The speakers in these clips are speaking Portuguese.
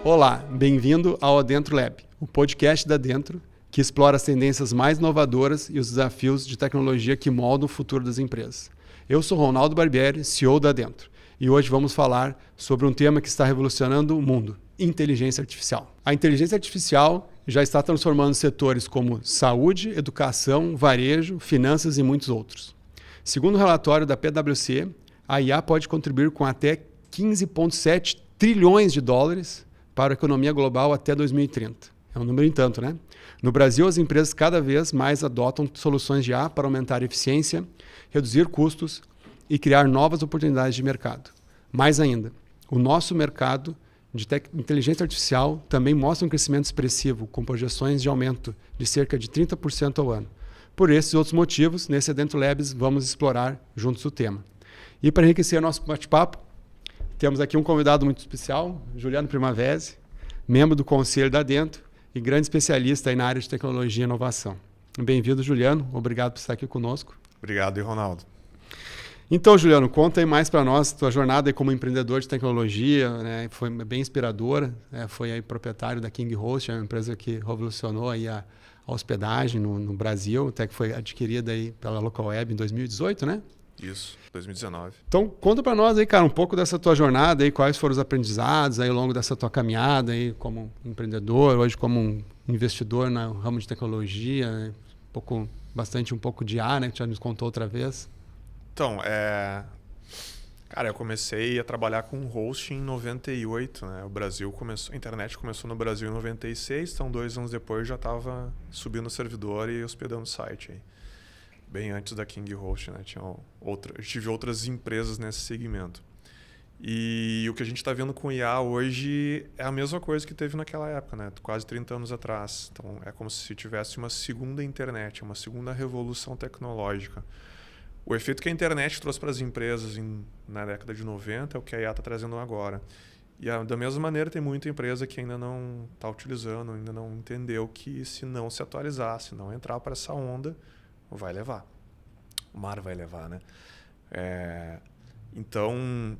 Olá, bem-vindo ao Adentro Lab, o podcast da Adentro, que explora as tendências mais inovadoras e os desafios de tecnologia que moldam o futuro das empresas. Eu sou Ronaldo Barbieri, CEO da Adentro, e hoje vamos falar sobre um tema que está revolucionando o mundo: inteligência artificial. A inteligência artificial já está transformando setores como saúde, educação, varejo, finanças e muitos outros. Segundo o relatório da PwC, a IA pode contribuir com até 15,7 trilhões de dólares para a economia global até 2030. É um número em tanto, né? No Brasil, as empresas cada vez mais adotam soluções de IA para aumentar a eficiência, reduzir custos e criar novas oportunidades de mercado. Mais ainda, o nosso mercado de inteligência artificial também mostra um crescimento expressivo, com projeções de aumento de cerca de 30% ao ano. Por esses e outros motivos, nesse Adentro Labs, vamos explorar juntos o tema. E para enriquecer nosso bate-papo, temos aqui um convidado muito especial, Juliano Primavesi, membro do Conselho da Adentro e grande especialista aí na área de tecnologia e inovação. Bem-vindo, Juliano. Obrigado por estar aqui conosco. Obrigado, Ronaldo. Então, Juliano, conta aí mais para nós, tua jornada aí como empreendedor de tecnologia, né? Foi bem inspiradora, né? Foi aí proprietário da King Host, uma empresa que revolucionou aí a hospedagem no Brasil, até que foi adquirida aí pela Local Web em 2018, né? Isso, 2019. Então, conta para nós aí, cara, um pouco dessa tua jornada aí, quais foram os aprendizados aí ao longo dessa tua caminhada aí como empreendedor, hoje como um investidor no ramo de tecnologia, né? Um pouco de IA, né, que já nos contou outra vez. Então, cara, eu comecei a trabalhar com hosting em 98, né? A internet começou no Brasil em 96, então 2 anos depois eu já estava subindo o servidor e hospedando o site aí. Bem antes da King Host, né? Eu tive outras empresas nesse segmento. E o que a gente está vendo com IA hoje é a mesma coisa que teve naquela época, né? Quase 30 anos atrás. Então, é como se tivesse uma segunda internet, uma segunda revolução tecnológica. O efeito que a internet trouxe para as empresas na década de 90 é o que a IA está trazendo agora. E da mesma maneira, tem muita empresa que ainda não está utilizando, ainda não entendeu que se não se atualizar, se não entrar para essa onda, vai levar. O mar vai levar, né? Então,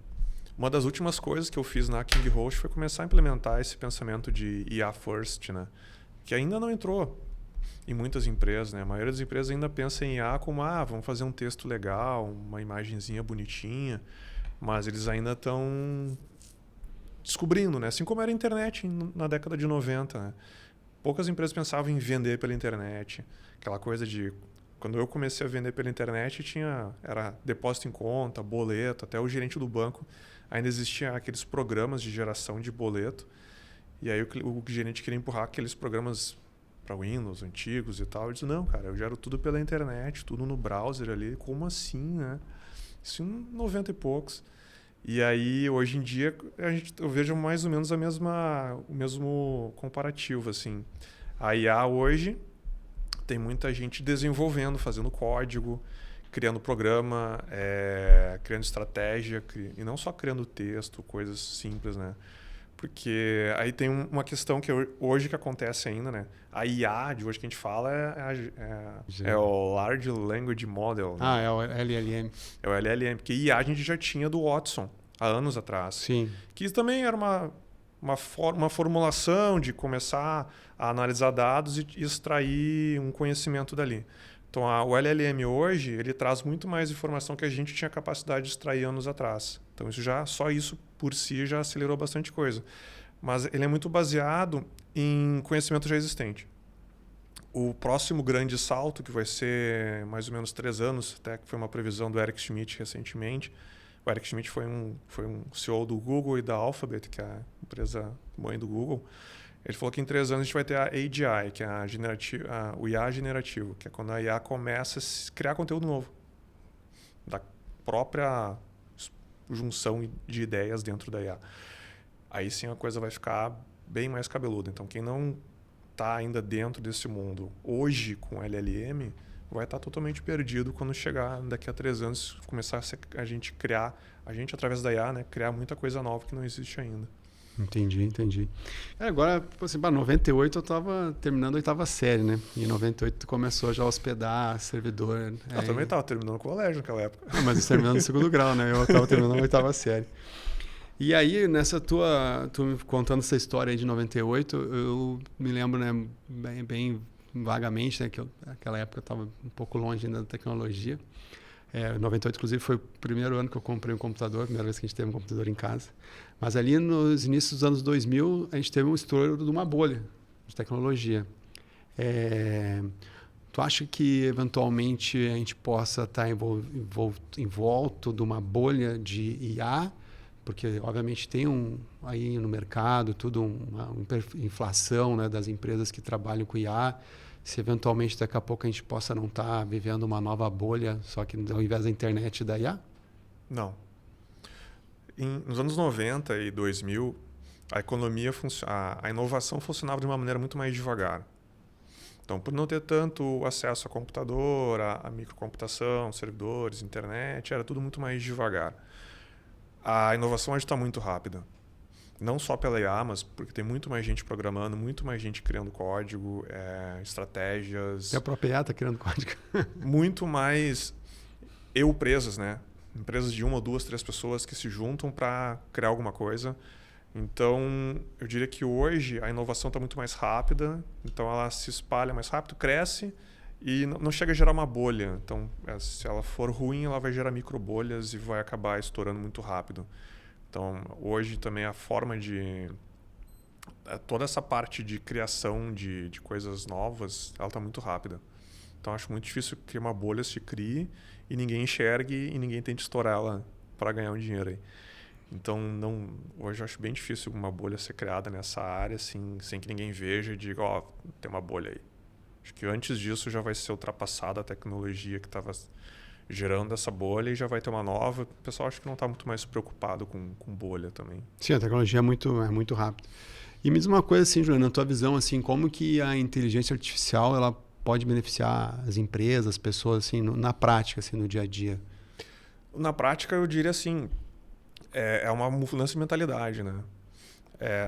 uma das últimas coisas que eu fiz na King Host foi começar a implementar esse pensamento de IA First, né? Que ainda não entrou em muitas empresas, né? A maioria das empresas ainda pensa em IA como, vamos fazer um texto legal, uma imagenzinha bonitinha, mas eles ainda estão descobrindo, né? Assim como era a internet na década de 90, né? Poucas empresas pensavam em vender pela internet. Aquela coisa de... Quando eu comecei a vender pela internet, era depósito em conta, boleto, até o gerente do banco. Ainda existiam aqueles programas de geração de boleto. E aí o gerente queria empurrar aqueles programas para Windows antigos e tal. Eu disse, não, cara, eu gero tudo pela internet, tudo no browser ali. Como assim, né? Isso em 90 e poucos. E aí, hoje em dia, eu vejo mais ou menos o mesmo comparativo, assim. A IA hoje tem muita gente desenvolvendo, fazendo código, criando programa, criando estratégia, e não só criando texto, coisas simples, né? Porque aí tem uma questão que hoje que acontece ainda, né? A IA de hoje que a gente fala é o Large Language Model. Né? É o LLM. É o LLM, porque IA a gente já tinha do Watson há anos atrás. Sim. Que isso também era uma formulação de começar a analisar dados e extrair um conhecimento dali. Então, o LLM hoje, ele traz muito mais informação que a gente tinha capacidade de extrair anos atrás. Então, só isso por si já acelerou bastante coisa. Mas ele é muito baseado em conhecimento já existente. O próximo grande salto, que vai ser mais ou menos 3 anos, até que foi uma previsão do Eric Schmidt recentemente. O Eric Schmidt foi um CEO do Google e da Alphabet, que é a empresa mãe do Google. Ele falou que em 3 anos a gente vai ter a AGI, que é o IA generativo, que é quando a IA começa a criar conteúdo novo, da própria junção de ideias dentro da IA. Aí sim a coisa vai ficar bem mais cabeluda. Então, quem não está ainda dentro desse mundo hoje com LLM vai estar totalmente perdido quando chegar daqui a 3 anos, começar a gente através da IA, né, criar muita coisa nova que não existe ainda. Entendi. Agora, assim, em 98 eu estava terminando a 8ª série, né? E em 98 tu começou já a hospedar servidor. Eu também estava terminando o colégio naquela época. Não, mas terminando o 2º grau, né? Eu estava terminando a 8ª série. E aí, nessa tu me contando essa história aí de 98, eu me lembro, né, bem vagamente, né, que naquela época eu estava um pouco longe ainda da tecnologia. 98, inclusive, foi o primeiro ano que eu comprei um computador, a primeira vez que a gente teve um computador em casa. Mas ali nos inícios dos anos 2000, a gente teve um estouro de uma bolha de tecnologia. Tu acha que, eventualmente, a gente possa estar envolto de uma bolha de IA? Porque, obviamente, tem aí no mercado uma inflação, né, das empresas que trabalham com IA. Se eventualmente daqui a pouco a gente possa não estar vivendo uma nova bolha, só que ao invés da internet da IA? Não. Nos anos 90 e 2000, a inovação funcionava de uma maneira muito mais devagar. Então, por não ter tanto acesso a computador, a microcomputação, servidores, internet, era tudo muito mais devagar. A inovação hoje está muito rápida. Não só pela IA, mas porque tem muito mais gente programando, muito mais gente criando código, estratégias. E a própria IA está criando código. Muito mais empresas, né? Empresas de 1 ou 2, 3 pessoas que se juntam para criar alguma coisa. Então, eu diria que hoje a inovação está muito mais rápida, então ela se espalha mais rápido, cresce e não chega a gerar uma bolha. Então, se ela for ruim, ela vai gerar microbolhas e vai acabar estourando muito rápido. Então, hoje também a forma de... toda essa parte de criação de coisas novas, ela está muito rápida. Então, acho muito difícil que uma bolha se crie e ninguém enxergue e ninguém tente estourar ela para ganhar um dinheiro aí. Então, hoje eu acho bem difícil uma bolha ser criada nessa área assim, sem que ninguém veja e diga, tem uma bolha aí. Acho que antes disso já vai ser ultrapassada a tecnologia que estava gerando essa bolha e já vai ter uma nova. O pessoal acho que não está muito mais preocupado com bolha também. Sim, a tecnologia é muito rápida. E me diz uma coisa assim, Juliano, na tua visão, assim, como que a inteligência artificial ela pode beneficiar as empresas, as pessoas, assim, na prática, assim, no dia a dia? Na prática, eu diria assim, é uma mudança de mentalidade, né?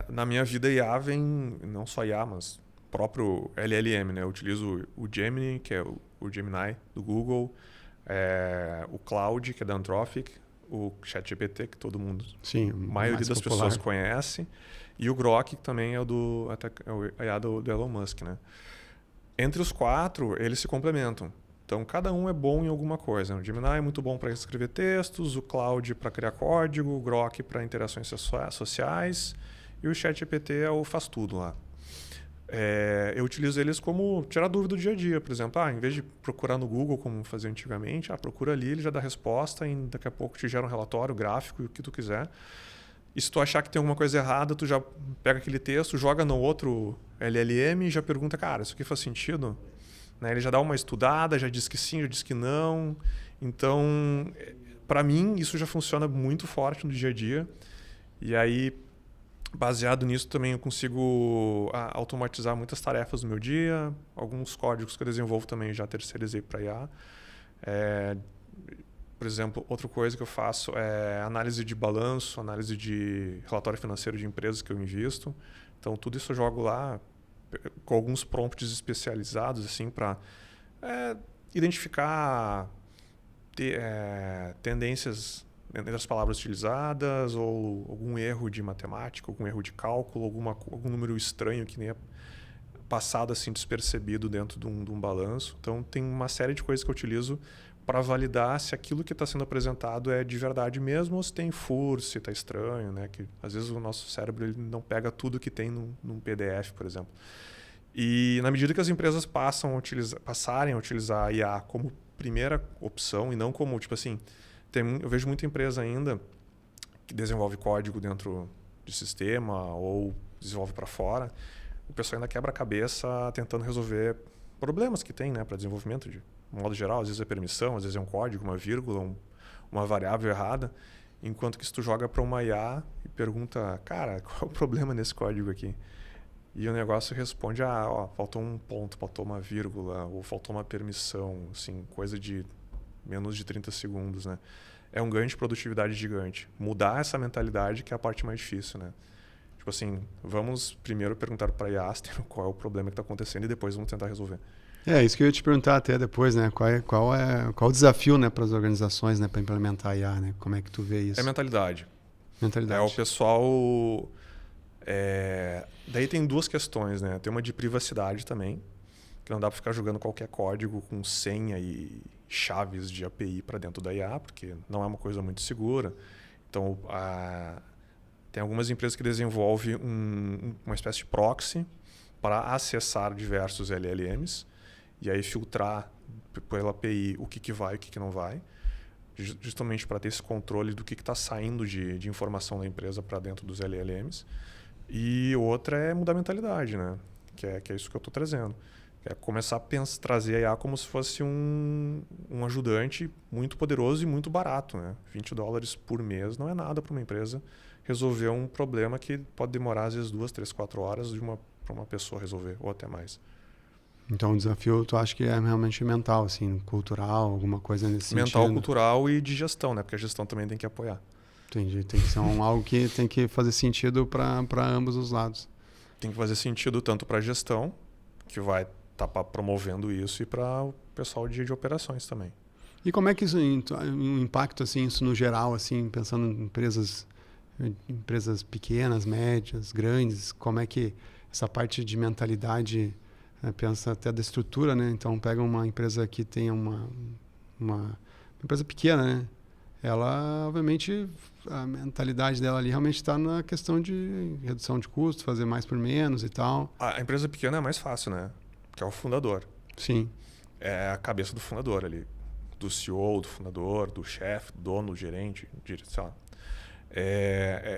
Na minha vida, IA vem, não só IA, mas próprio LLM, né? Eu utilizo o Gemini, que é o Gemini do Google, o Cloud, que é da Anthropic, o ChatGPT, que todo mundo, sim, a maioria das popular. pessoas conhece, e o Grok, que também é o IA do Elon Musk, né? Entre os 4, eles se complementam. Então, cada um é bom em alguma coisa. O Gemini é muito bom para escrever textos, o Cloud para criar código, o Grok para interações sociais e o ChatGPT faz tudo lá. Eu utilizo eles como tirar dúvida do dia a dia. Por exemplo, em vez de procurar no Google, como fazia antigamente, procura ali, ele já dá resposta e daqui a pouco te gera um relatório, gráfico, o que tu quiser. E se tu achar que tem alguma coisa errada, tu já pega aquele texto, joga no outro LLM e já pergunta, cara, isso aqui faz sentido? Né? Ele já dá uma estudada, já diz que sim, já diz que não. Então, para mim, isso já funciona muito forte no dia a dia. E aí, baseado nisso, também eu consigo automatizar muitas tarefas do meu dia. Alguns códigos que eu desenvolvo também já terceirizei para IA. Por exemplo, outra coisa que eu faço é análise de balanço, análise de relatório financeiro de empresas que eu invisto. Então, tudo isso eu jogo lá com alguns prompts especializados assim, para identificar tendências entre as palavras utilizadas ou algum erro de matemática, algum erro de cálculo, algum número estranho que nem é passado assim, despercebido dentro de um balanço. Então, tem uma série de coisas que eu utilizo para validar se aquilo que está sendo apresentado é de verdade mesmo ou se tem furo, se está estranho, né? Que às vezes o nosso cérebro ele não pega tudo que tem num PDF, por exemplo. E na medida que as empresas passarem a utilizar a IA como primeira opção e não como, tipo assim, eu vejo muita empresa ainda que desenvolve código dentro de sistema ou desenvolve para fora, o pessoal ainda quebra a cabeça tentando resolver problemas que tem, né, para desenvolvimento de modo geral, às vezes é permissão, às vezes é um código, uma vírgula, uma variável errada, enquanto que se tu joga para uma IA e pergunta, cara, qual é o problema nesse código aqui? E o negócio responde, faltou um ponto, faltou uma vírgula, ou faltou uma permissão, assim, coisa de menos de 30 segundos, né? É um ganho de produtividade gigante. Mudar essa mentalidade que é a parte mais difícil, né? Tipo assim, vamos primeiro perguntar para a IA qual é o problema que está acontecendo e depois vamos tentar resolver. Isso que eu ia te perguntar até depois, né? Qual o desafio, né, para as organizações, né, para implementar a IA, né? Como é que tu vê isso? É mentalidade. Mentalidade. O pessoal... Daí tem duas questões, né? Tem uma de privacidade também, que não dá para ficar jogando qualquer código com senha e chaves de API para dentro da IA, porque não é uma coisa muito segura. Então, tem algumas empresas que desenvolvem uma espécie de proxy para acessar diversos LLMs e aí filtrar pela API o que vai e o que não vai, justamente para ter esse controle do que está saindo de informação da empresa para dentro dos LLMs. E outra é mudar a mentalidade, né? Que é isso que eu estou trazendo. É começar a trazer a IA como se fosse um ajudante muito poderoso e muito barato, né? $20 por mês não é nada para uma empresa resolver um problema que pode demorar às vezes 2, 3, 4 horas para uma pessoa resolver, ou até mais. Então o desafio tu acha que é realmente mental, assim, cultural, alguma coisa nesse sentido? Mental, cultural e de gestão, né? Porque a gestão também tem que apoiar. Entendi, tem que ser algo que tem que fazer sentido para ambos os lados. Tem que fazer sentido tanto para a gestão, que vai estar promovendo isso, e para o pessoal de operações também. E como é que isso um impacto assim, isso no geral, assim, pensando em empresas pequenas, médias, grandes, como é que essa parte de mentalidade, pensa até da estrutura, né? Então pega uma empresa que tenha uma empresa pequena, né? Ela, obviamente, a mentalidade dela ali realmente está na questão de redução de custo, fazer mais por menos e tal. A empresa pequena é mais fácil, né? Que é o fundador. Sim. É a cabeça do fundador ali. Do CEO, do fundador, do chefe, do dono, do gerente, sei lá.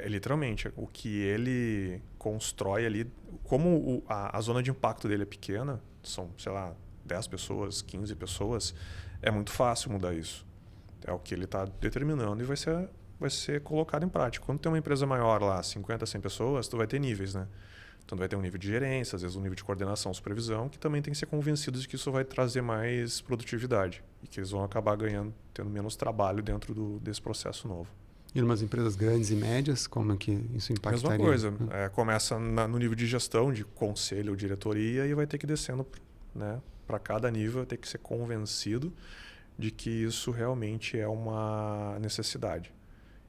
Literalmente, o que ele constrói ali, como a zona de impacto dele é pequena, são, sei lá, 10 pessoas, 15 pessoas, é muito fácil mudar isso. É o que ele está determinando e vai ser colocado em prática. Quando tem uma empresa maior lá, 50, 100 pessoas, tu vai ter níveis, né? Então tu vai ter um nível de gerência, às vezes um nível de coordenação, supervisão, que também tem que ser convencidos de que isso vai trazer mais produtividade e que eles vão acabar tendo menos trabalho dentro desse processo novo. E em umas empresas grandes e médias, como é que isso impactaria? Mesma coisa. Começa no nível de gestão, de conselho ou diretoria, e vai ter que ir descendo, né? Para cada nível, vai ter que ser convencido de que isso realmente é uma necessidade.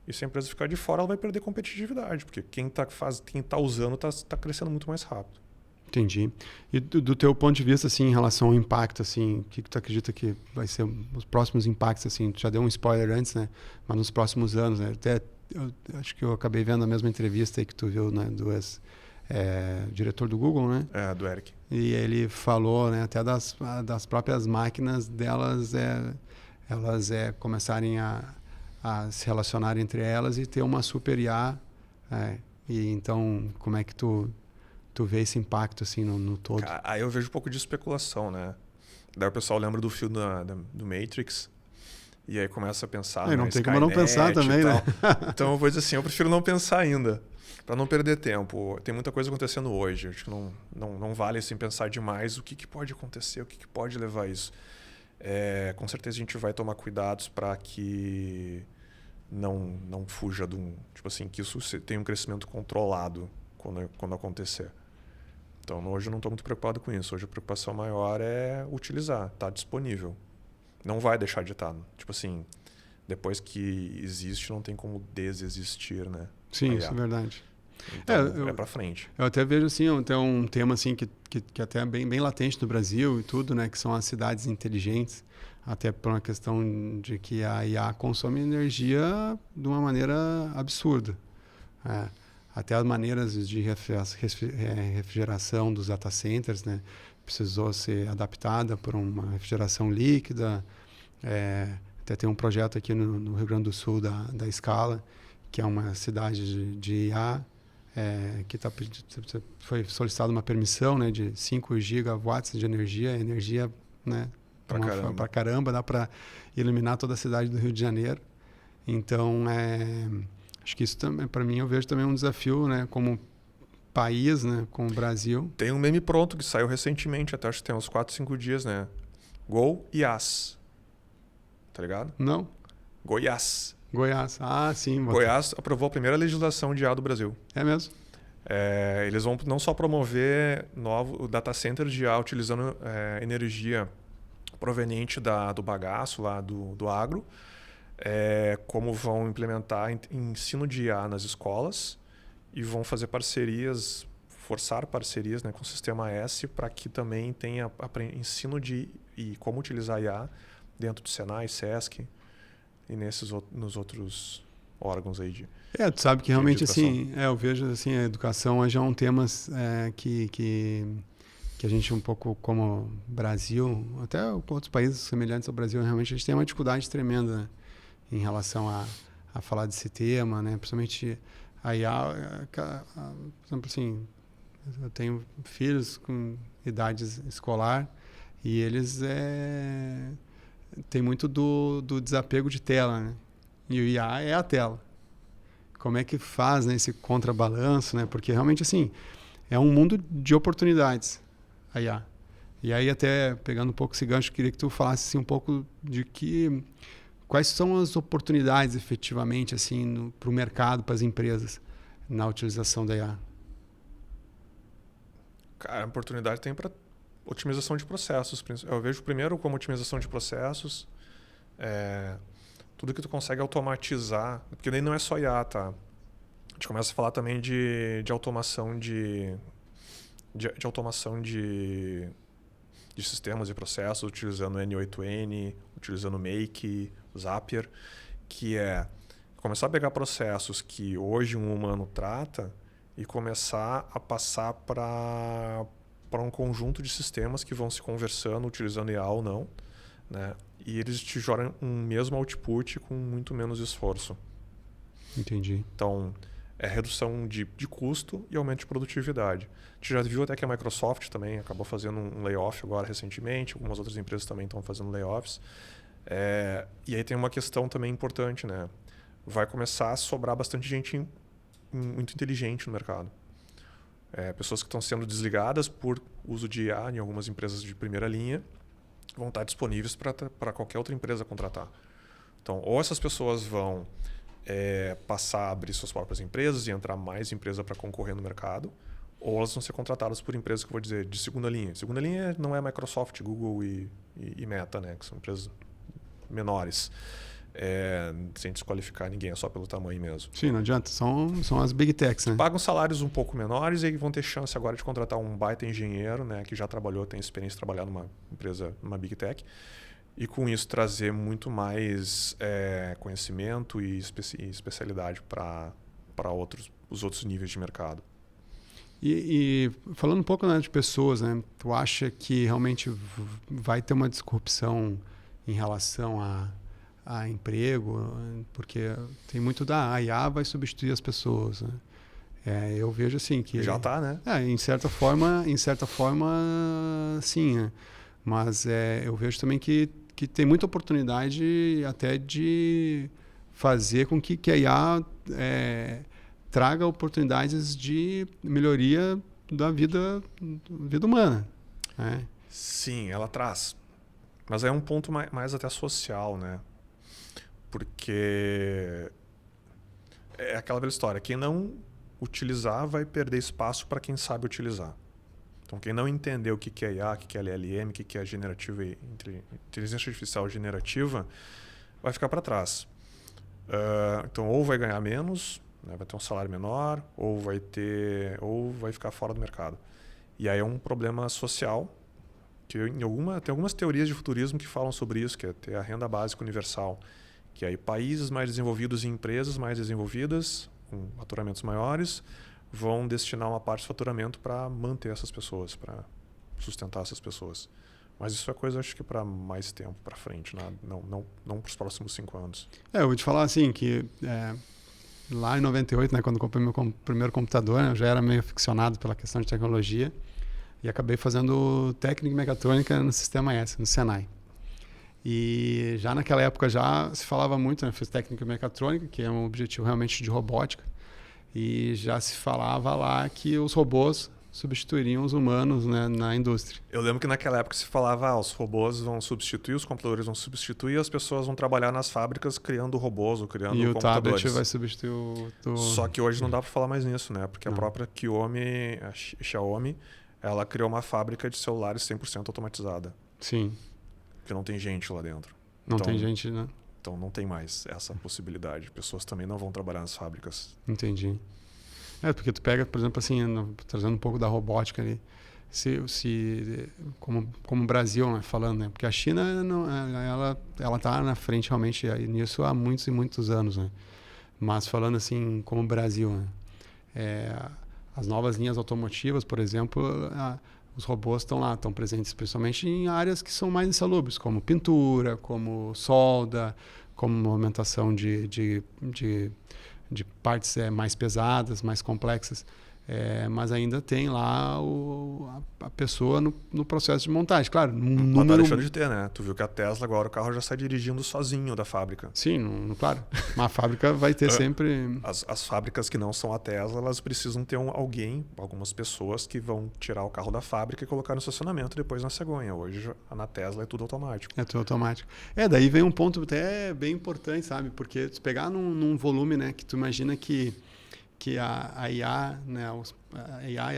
E se a empresa ficar de fora, ela vai perder competitividade, porque quem está usando está crescendo muito mais rápido. Entendi. E do teu ponto de vista, assim, em relação ao impacto, assim, o que tu acredita que vai ser os próximos impactos, assim? Tu já deu um spoiler antes, né? Mas nos próximos anos, né? Até acho que eu acabei vendo a mesma entrevista aí que tu viu, né? Do diretor do Google, né? Do Eric. E ele falou, né? Até das próprias máquinas delas, elas começarem a se relacionar entre elas e ter uma super IA. E então, como é que tu vê esse impacto assim no todo? Aí eu vejo um pouco de especulação, né? Daí o pessoal lembra do filme do Matrix e aí começa a pensar não tem como não pensar também, né? Então eu vou dizer assim, eu prefiro não pensar ainda, para não perder tempo. Tem muita coisa acontecendo hoje. Acho que não vale assim pensar demais o que pode acontecer, o que pode levar a isso. Com certeza a gente vai tomar cuidados para que não fuja tipo assim, que isso tenha um crescimento controlado quando acontecer. Então hoje eu não estou muito preocupado com isso. Hoje a preocupação maior é utilizar, tá disponível. Não vai deixar de estar. Tipo assim, depois que existe, não tem como desexistir, né? Sim, isso é verdade. Então, para frente. Eu até vejo assim, até um tema assim que até é bem latente no Brasil e tudo, né, que são as cidades inteligentes, até por uma questão de que a IA consome energia de uma maneira absurda. Até as maneiras de refrigeração dos data centers, né, precisou ser adaptada por uma refrigeração líquida. Até tem um projeto aqui no Rio Grande do Sul da Scala, que é uma cidade de IA, que foi solicitada uma permissão, né, de 5 gigawatts de energia, né, para caramba, dá para iluminar toda a cidade do Rio de Janeiro. Então, acho que isso também, para mim, eu vejo também um desafio, né, como país, né, como Brasil. Tem um meme pronto que saiu recentemente, até acho que tem uns 4, 5 dias, né? Go Iás. Tá ligado? Não. Goiás. Sim. Goiás aprovou a primeira legislação de IA do Brasil. É mesmo? Eles vão não só promover o data center de IA utilizando energia proveniente do bagaço lá do agro, como vão implementar ensino de IA nas escolas e vão fazer forçar parcerias, né, com o Sistema S para que também tenha ensino e como utilizar IA dentro do Senai, SESC e nos outros órgãos aí tu sabe que realmente assim, eu vejo assim, a educação hoje é um tema que a gente um pouco como Brasil, até outros países semelhantes ao Brasil, realmente a gente tem uma dificuldade tremenda, né, em relação a falar desse tema, né, principalmente a IA, por exemplo assim, eu tenho filhos com idade escolar e eles têm muito do desapego de tela, né? E o IA é a tela. Como é que faz, né, esse contrabalanço, né? Porque realmente assim é um mundo de oportunidades a IA. E aí até pegando um pouco esse gancho, queria que tu falasse assim, um pouco de quais são as oportunidades efetivamente assim para o mercado, para as empresas na utilização da IA. Cara, a oportunidade tem para otimização de processos. Eu vejo primeiro como otimização de processos, tudo que tu consegue automatizar, porque daí não é só IA, tá? A gente começa a falar também de automação de automação de sistemas e processos, utilizando N8N, utilizando Make, Zapier, que é começar a pegar processos que hoje um humano trata e começar a passar para um conjunto de sistemas que vão se conversando, utilizando IA ou não, né? E eles te geram um mesmo output com muito menos esforço. Entendi. Então, é redução de custo e aumento de produtividade. A gente já viu até que a Microsoft também acabou fazendo um layoff agora recentemente, algumas outras empresas também estão fazendo layoffs. E aí tem uma questão também importante, né? Vai começar a sobrar bastante gente muito inteligente no mercado. Pessoas que estão sendo desligadas por uso de IA em algumas empresas de primeira linha vão estar disponíveis para qualquer outra empresa contratar. Então, ou essas pessoas vão passar a abrir suas próprias empresas e entrar mais empresa para concorrer no mercado, ou elas vão ser contratadas por empresas que eu vou dizer de segunda linha. Segunda linha não é Microsoft, Google e Meta, né, que são empresas menores. Sem desqualificar ninguém, é só pelo tamanho mesmo. Sim, não adianta, são as big techs, né? Pagam salários um pouco menores e aí vão ter chance agora de contratar um baita engenheiro, né, que já trabalhou, tem experiência de trabalhar numa empresa, numa big tech, e com isso trazer muito mais conhecimento e especialidade para os outros níveis de mercado. E falando um pouco, né, de pessoas, né, tu acha que realmente vai ter uma disrupção em relação a emprego, porque tem muito a IA vai substituir as pessoas, né? Eu vejo assim que já está, né? Em certa forma sim, né? Mas eu vejo também que tem muita oportunidade até de fazer com que a IA traga oportunidades de melhoria da vida humana, né? Sim, ela traz, mas é um ponto mais até social, né? Porque é aquela velha história, quem não utilizar vai perder espaço para quem sabe utilizar. Então, quem não entender o que é IA, o que é LLM, o que é inteligência artificial generativa, vai ficar para trás. Então, ou vai ganhar menos, né, vai ter um salário menor, ou vai ficar fora do mercado. E aí é um problema social, que tem algumas teorias de futurismo que falam sobre isso, que é ter a renda básica universal. Que aí países mais desenvolvidos e empresas mais desenvolvidas, com faturamentos maiores, vão destinar uma parte do faturamento para manter essas pessoas, para sustentar essas pessoas. Mas isso é coisa, acho que para mais tempo para frente, não para os próximos 5 anos. Eu vou te falar assim, que lá em 98, né, quando eu comprei meu primeiro computador, eu já era meio aficionado pela questão de tecnologia e acabei fazendo técnica e mecatrônica no Sistema S, no Senai. E já naquela época já se falava muito, né? Fiz técnica mecatrônica, que é um objetivo realmente de robótica, e já se falava lá que os robôs substituiriam os humanos, né, na indústria. Eu lembro que naquela época se falava, os robôs vão substituir, os computadores vão substituir, e as pessoas vão trabalhar nas fábricas criando robôs ou criando E o computadores. tablet vai substituir o... Só que hoje não dá para falar mais nisso, né? Porque a própria Xiaomi, ela criou uma fábrica de celulares 100% automatizada. Sim. Que não tem gente lá dentro. Não tem gente, né? Então não tem mais essa possibilidade. Pessoas também não vão trabalhar nas fábricas. Entendi. Porque tu pega, por exemplo, assim, trazendo um pouco da robótica ali, como o Brasil, né, falando, né? Porque a China, ela está na frente realmente nisso há muitos e muitos anos, né? Mas falando assim, como o Brasil, né? As novas linhas automotivas, por exemplo, os robôs estão presentes principalmente em áreas que são mais insalubres, como pintura, como solda, como movimentação de partes mais pesadas, mais complexas. Mas ainda tem lá a pessoa no processo de montagem. Claro, Não tá deixando de ter, né? Tu viu que a Tesla agora, o carro já sai dirigindo sozinho da fábrica. Sim, claro. Mas a fábrica vai ter sempre... As fábricas que não são a Tesla, elas precisam ter algumas pessoas que vão tirar o carro da fábrica e colocar no estacionamento depois na cegonha. Hoje, na Tesla, é tudo automático. É tudo automático. Daí vem um ponto até bem importante, sabe? Porque se pegar num volume, né, que tu imagina que a IA, né, a IA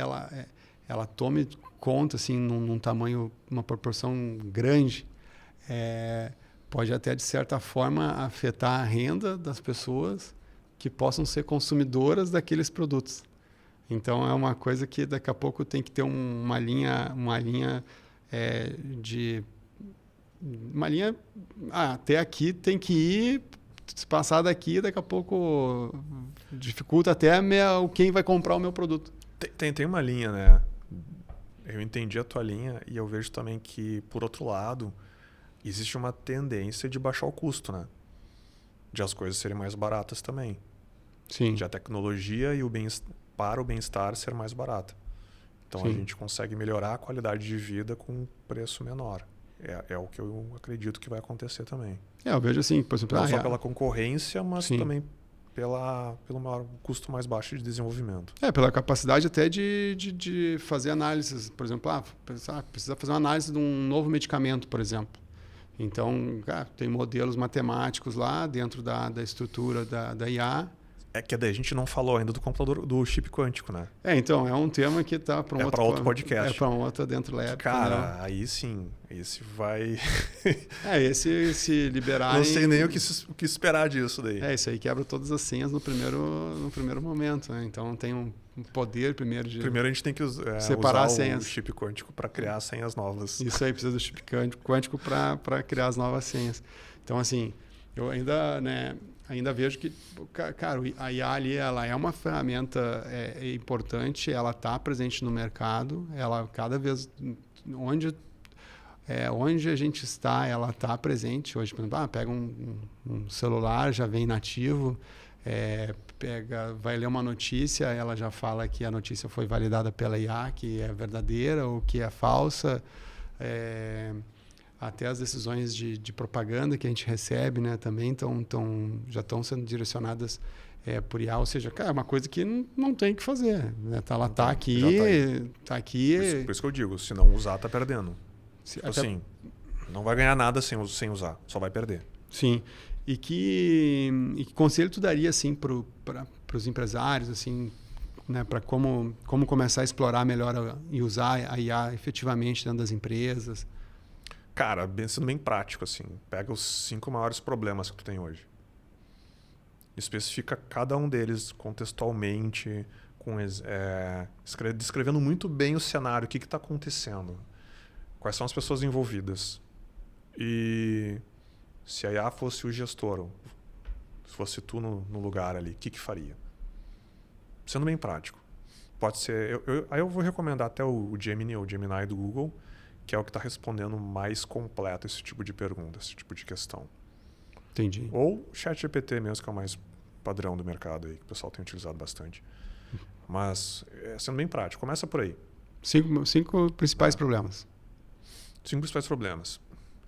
ela tome conta assim num tamanho, uma proporção grande, pode até de certa forma afetar a renda das pessoas que possam ser consumidoras daqueles produtos. Então é uma coisa que daqui a pouco tem que ter uma linha até aqui tem que ir. Se passar daqui, daqui a pouco dificulta até quem vai comprar o meu produto. Tem uma linha, né? Eu entendi a tua linha e eu vejo também que, por outro lado, existe uma tendência de baixar o custo, né? De as coisas serem mais baratas também. Sim. De a tecnologia e para o bem-estar ser mais barata. Então, a gente consegue melhorar a qualidade de vida com um preço menor. É o que eu acredito que vai acontecer também. Eu vejo assim, por exemplo... Não só pela concorrência, mas também pelo maior custo mais baixo de desenvolvimento. Pela capacidade até de fazer análises. Por exemplo, precisa fazer uma análise de um novo medicamento, por exemplo. Então, tem modelos matemáticos lá dentro da estrutura da IA. Que daí a gente não falou ainda do computador, do chip quântico, né? Então, é um tema que está para outro podcast. Para um outro dentro Lab. Cara, aí sim, esse vai... esse se liberar... Não sei nem o que esperar disso daí. Isso aí quebra todas as senhas no primeiro momento, né? Então tem um poder primeiro de... Primeiro a gente tem que separar usar senhas. O chip quântico para criar senhas novas. Isso aí, precisa do chip quântico para criar as novas senhas. Então, assim, eu ainda vejo que, cara, a IA ali, ela é uma ferramenta importante, ela está presente no mercado, ela cada vez, onde a gente está, ela está presente. Hoje, por exemplo, pega um celular, já vem nativo, vai ler uma notícia, ela já fala que a notícia foi validada pela IA, que é verdadeira ou que é falsa. Até as decisões de propaganda que a gente recebe, né, também já estão sendo direcionadas por IA. Ou seja, é uma coisa que não tem o que fazer. Né? Ela está aqui. Tá aqui. Por isso que eu digo, se não usar, está perdendo. Assim, não vai ganhar nada sem usar, só vai perder. Sim. E que conselho tu daria assim, para os empresários, assim, né, para como começar a explorar melhor e usar a IA efetivamente dentro das empresas? Cara, sendo bem prático, assim, pega os 5 maiores problemas que tu tem hoje. Especifica cada um deles contextualmente, descrevendo muito bem o cenário, o que está acontecendo, quais são as pessoas envolvidas. E se a IA fosse o gestor, se fosse tu no lugar ali, o que faria? Sendo bem prático. Pode ser... Aí eu vou recomendar até o Gemini ou Gemini do Google, que é o que está respondendo mais completo esse tipo de pergunta, esse tipo de questão. Entendi. Ou o ChatGPT mesmo, que é o mais padrão do mercado aí, que o pessoal tem utilizado bastante. Mas, sendo bem prático, começa por aí. 5 principais problemas. 5 principais problemas.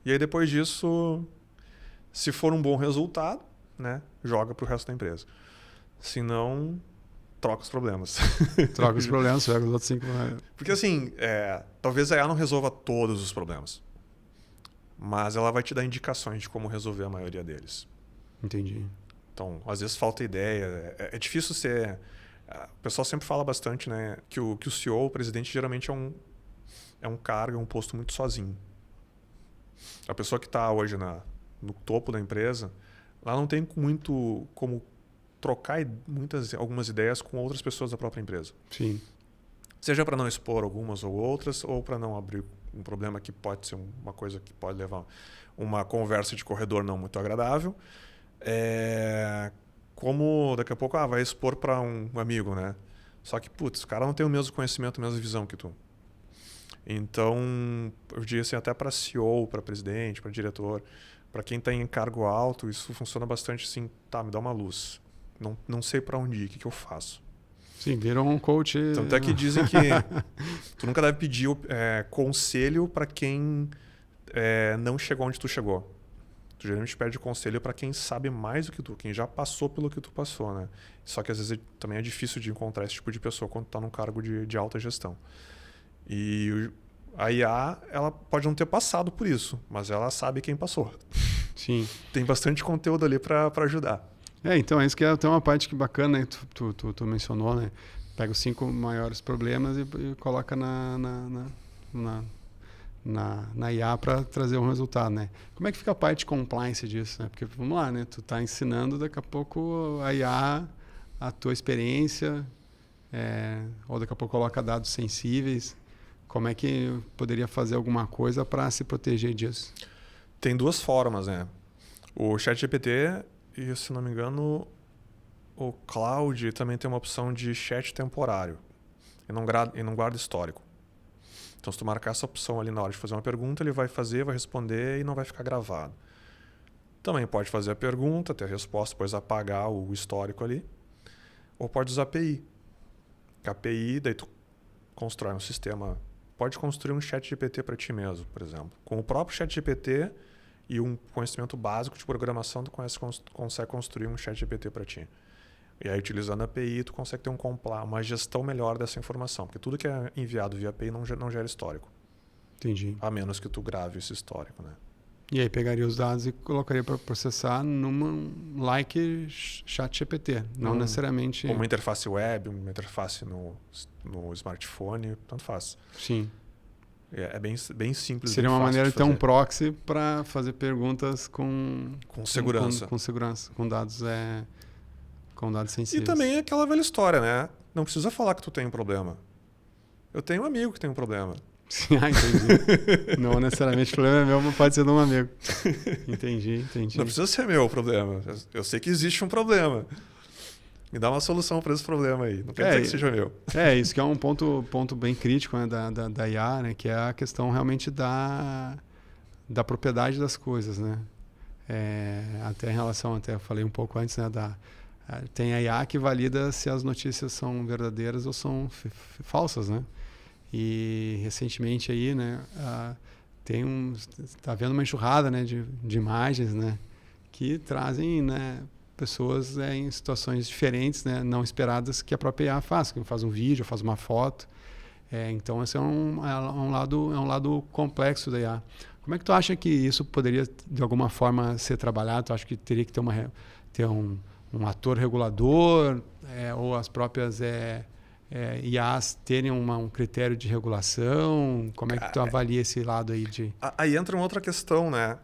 E aí, depois disso, se for um bom resultado, né, joga para o resto da empresa. Se não, troca os problemas. Troca os problemas, pega os outros 5. Porque assim, talvez a IA não resolva todos os problemas, mas ela vai te dar indicações de como resolver a maioria deles. Entendi. Então, às vezes falta ideia. É difícil ser... O pessoal sempre fala bastante, né, que o CEO, o presidente, geralmente é um cargo, um posto muito sozinho. A pessoa que está hoje no topo da empresa, ela não tem muito como trocar algumas ideias com outras pessoas da própria empresa. Sim. Seja para não expor algumas ou outras, ou para não abrir um problema que pode ser uma coisa que pode levar uma conversa de corredor não muito agradável. Como daqui a pouco vai expor para um amigo, né? Só que, putz, o cara não tem o mesmo conhecimento, a mesma visão que tu. Então, eu diria assim, até para CEO, para presidente, para diretor, para quem está em cargo alto, isso funciona bastante assim, me dá uma luz. Não sei para onde ir, o que eu faço. Sim, viram um coach. Tanto é que dizem que tu nunca deve pedir conselho para quem não chegou onde tu chegou. Tu geralmente pede conselho para quem sabe mais do que tu, quem já passou pelo que tu passou, né? Só que às vezes também é difícil de encontrar esse tipo de pessoa quando tu tá num cargo de alta gestão. E a IA, ela pode não ter passado por isso, mas ela sabe quem passou. Sim. Tem bastante conteúdo ali para ajudar. Então, isso que tem uma parte que bacana, né? Tu mencionou, né? Pega os 5 maiores problemas e coloca na IA para trazer um resultado, né? Como é que fica a parte de compliance disso, né? Porque, vamos lá, né? Tu está ensinando, daqui a pouco a IA, a tua experiência, ou daqui a pouco coloca dados sensíveis. Como é que poderia fazer alguma coisa para se proteger disso? Tem 2 formas, né? O ChatGPT, e se não me engano, o Cloud também tem uma opção de chat temporário e não guarda histórico. Então, se tu marcar essa opção ali na hora de fazer uma pergunta, ele vai fazer, vai responder e não vai ficar gravado. Também pode fazer a pergunta, ter a resposta, depois apagar o histórico ali. Ou pode usar API. A API, daí tu constrói um sistema. Pode construir um chat GPT para ti mesmo, por exemplo. Com o próprio chat GPT e um conhecimento básico de programação, tu consegue construir um chat GPT para ti. E aí, utilizando a API, tu consegue ter uma gestão melhor dessa informação. Porque tudo que é enviado via API não gera histórico. Entendi. A menos que tu grave esse histórico, né? E aí pegaria os dados e colocaria para processar numa ChatGPT, não necessariamente... Uma interface web, uma interface no smartphone, tanto faz. Sim. É bem simples. Seria bem uma maneira de ter um fazer. proxy para fazer perguntas com segurança. Com segurança, com dados sensíveis. E também é aquela velha história, né? Não precisa falar que tu tem um problema. Eu tenho um amigo que tem um problema. Sim, entendi. Não necessariamente o problema é meu, mas pode ser de um amigo. Entendi. Não precisa ser meu o problema. Eu sei que existe um problema. Me dá uma solução para esse problema aí. Não quer dizer que seja meu. Isso que é um ponto bem crítico, né, da IA, né, que é a questão realmente da propriedade das coisas, né? Até em relação, eu falei um pouco antes, né, tem a IA que valida se as notícias são verdadeiras ou são falsas, né? E recentemente aí, né, está havendo uma enxurrada, né, de imagens, né, que trazem, né, pessoas em situações diferentes, né, não esperadas, que a própria IA faz, que faz um vídeo, faz uma foto. Então esse é um lado complexo da IA. Como é que tu acha que isso poderia de alguma forma ser trabalhado? Tu acha que teria que ter um ator regulador, ou as próprias IAs terem um critério de regulação? Como é que tu avalia esse lado aí de... Aí entra uma outra questão, né?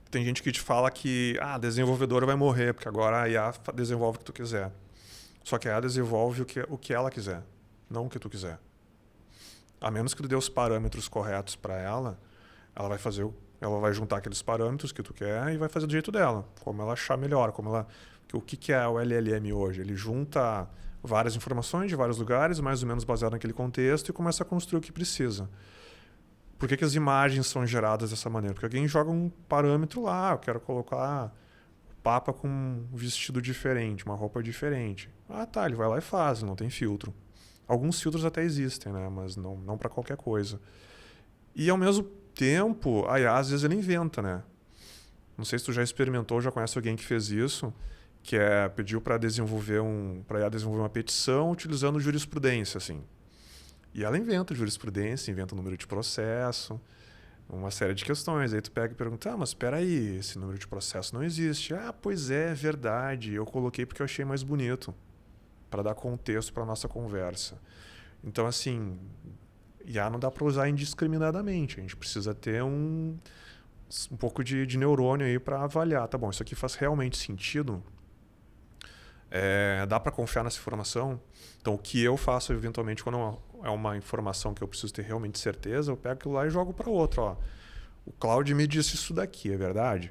Tem gente que te fala que desenvolvedor vai morrer, porque agora a IA desenvolve o que tu quiser. Só que a IA desenvolve o que ela quiser, não o que tu quiser. A menos que tu dê os parâmetros corretos para ela, ela vai juntar aqueles parâmetros que tu quer e vai fazer do jeito dela, como ela achar melhor. O que é o LLM hoje? Ele junta várias informações de vários lugares, mais ou menos baseado naquele contexto, e começa a construir o que precisa. Por que as imagens são geradas dessa maneira? Porque alguém joga um parâmetro lá, eu quero colocar o Papa com um vestido diferente, uma roupa diferente. Ele vai lá e faz, não tem filtro. Alguns filtros até existem, né? Mas não para qualquer coisa. E ao mesmo tempo, a IA às vezes ela inventa, né? Não sei se tu já experimentou, já conhece alguém que fez isso, que pediu para desenvolver uma petição utilizando jurisprudência, assim. E ela inventa jurisprudência, inventa o número de processo, uma série de questões. Aí tu pega e pergunta, mas espera aí, esse número de processo não existe. Pois é verdade, eu coloquei porque eu achei mais bonito, para dar contexto para a nossa conversa. Então, assim, IA não dá para usar indiscriminadamente. A gente precisa ter um pouco de neurônio aí para avaliar. Tá bom, isso aqui faz realmente sentido? Dá para confiar nessa informação? Então, o que eu faço eventualmente quando é uma informação que eu preciso ter realmente certeza, eu pego aquilo lá e jogo para outro. O Claude me disse isso daqui, é verdade?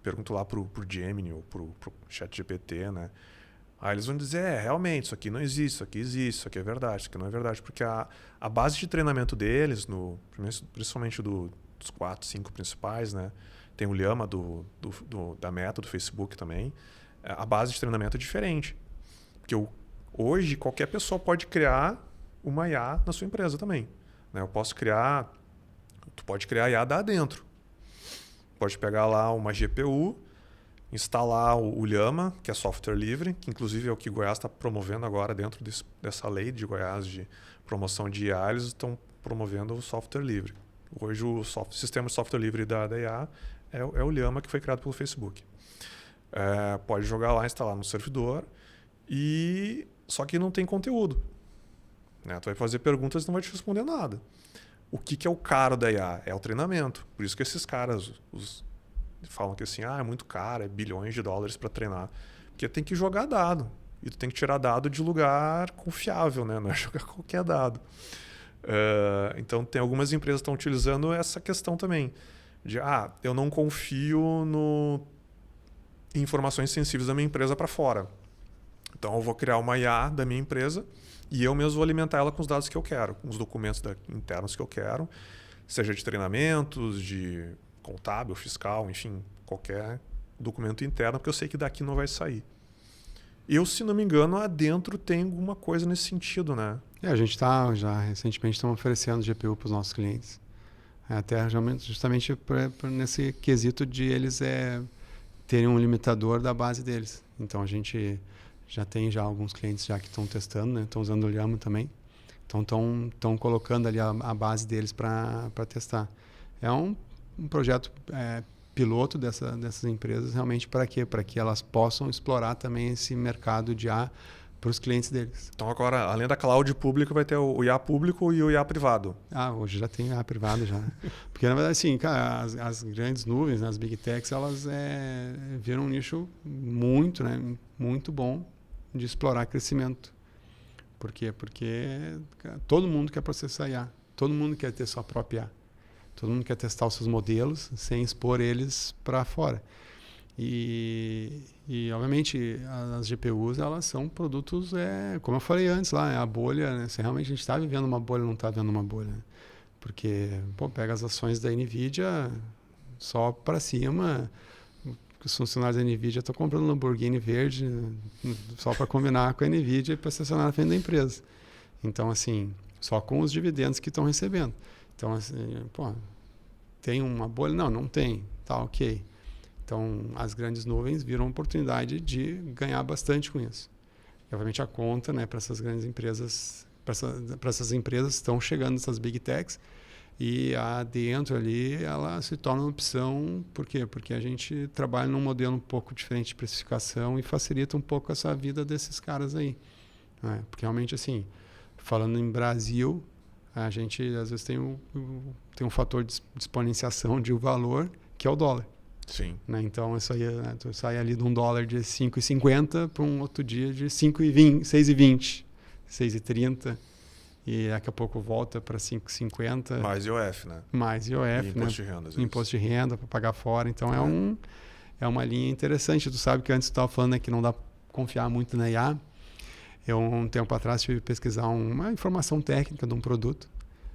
Pergunto lá pro Gemini ou pro ChatGPT, né? Aí eles vão dizer, realmente, isso aqui não existe, isso aqui existe, isso aqui é verdade, isso aqui não é verdade. Porque a base de treinamento deles, principalmente dos 4, 5 principais, né? Tem o Llama da Meta, do Facebook também. A base de treinamento é diferente. Porque hoje qualquer pessoa pode criar uma IA na sua empresa também. Né? Tu pode criar IA lá dentro. Pode pegar lá uma GPU, instalar o Llama, que é software livre, que inclusive é o que Goiás está promovendo agora dentro dessa lei de Goiás de promoção de IA, eles estão promovendo o software livre. Hoje o sistema de software livre da IA é o Llama, que foi criado pelo Facebook. Pode jogar lá, instalar no servidor, só que não tem conteúdo. Né? Tu vai fazer perguntas e não vai te responder nada. O que é o caro da IA? É o treinamento. Por isso que esses caras falam que assim, é muito caro, é bilhões de dólares para treinar. Porque tem que jogar dado. E tu tem que tirar dado de lugar confiável, né? Não é jogar qualquer dado. Então, tem algumas empresas que estão utilizando essa questão também. De, eu não confio em informações sensíveis da minha empresa para fora. Então, eu vou criar uma IA da minha empresa e eu mesmo vou alimentar ela com os dados que eu quero, com os documentos internos que eu quero, seja de treinamentos, de contábil, fiscal, enfim, qualquer documento interno, porque eu sei que daqui não vai sair. Se não me engano, adentro tem alguma coisa nesse sentido, né? A gente já recentemente estamos oferecendo GPU para os nossos clientes. Até justamente nesse quesito de eles terem um limitador da base deles. Então, a gente já tem alguns clientes que estão testando, né? Estão usando o Llama também. Então, estão colocando ali a base deles para testar. É um projeto piloto dessas empresas, realmente para quê? Para que elas possam explorar também esse mercado de IA para os clientes deles. Então, agora, além da cloud pública, vai ter o IA público e o IA privado. Hoje já tem IA privado já. Porque, na verdade, assim, cara, as grandes nuvens, as big techs, elas viram um nicho muito, né, muito bom de explorar crescimento. Por quê? Porque todo mundo quer processar IA. Todo mundo quer ter sua própria IA. Todo mundo quer testar os seus modelos sem expor eles para fora. E, obviamente, as GPUs, elas são produtos, como eu falei antes lá, a bolha, né? Se realmente a gente está vivendo uma bolha ou não está vivendo uma bolha. Né? Porque, pega as ações da NVIDIA só para cima, os funcionários da NVIDIA estão comprando Lamborghini verde só para combinar com a NVIDIA e para estacionar na frente da empresa. Então, assim, só com os dividendos que estão recebendo. Então, assim, tem uma bolha? Não tem. Tá, ok. Então, as grandes nuvens viram uma oportunidade de ganhar bastante com isso. E, obviamente, a conta, né, para essas grandes empresas, para essas empresas estão chegando essas big techs e dentro ali ela se torna uma opção. Por quê? Porque a gente trabalha num modelo um pouco diferente de precificação e facilita um pouco essa vida desses caras aí. Né? Porque, realmente, assim, falando em Brasil, a gente, às vezes, tem um fator de exponenciação de valor, que é o dólar. Sim. Né? Então, isso aí, tu sai ali de $1 de 5,50 para um outro dia de 6,20, 6,30. E daqui a pouco volta para 5,50. Mais IOF, né? Mais IOF, e imposto de renda. Imposto de renda para pagar fora. Então, é uma linha interessante. Tu sabe que antes tu estava falando, né, que não dá para confiar muito na IA. Eu, um tempo atrás, tive que pesquisar uma informação técnica de um produto,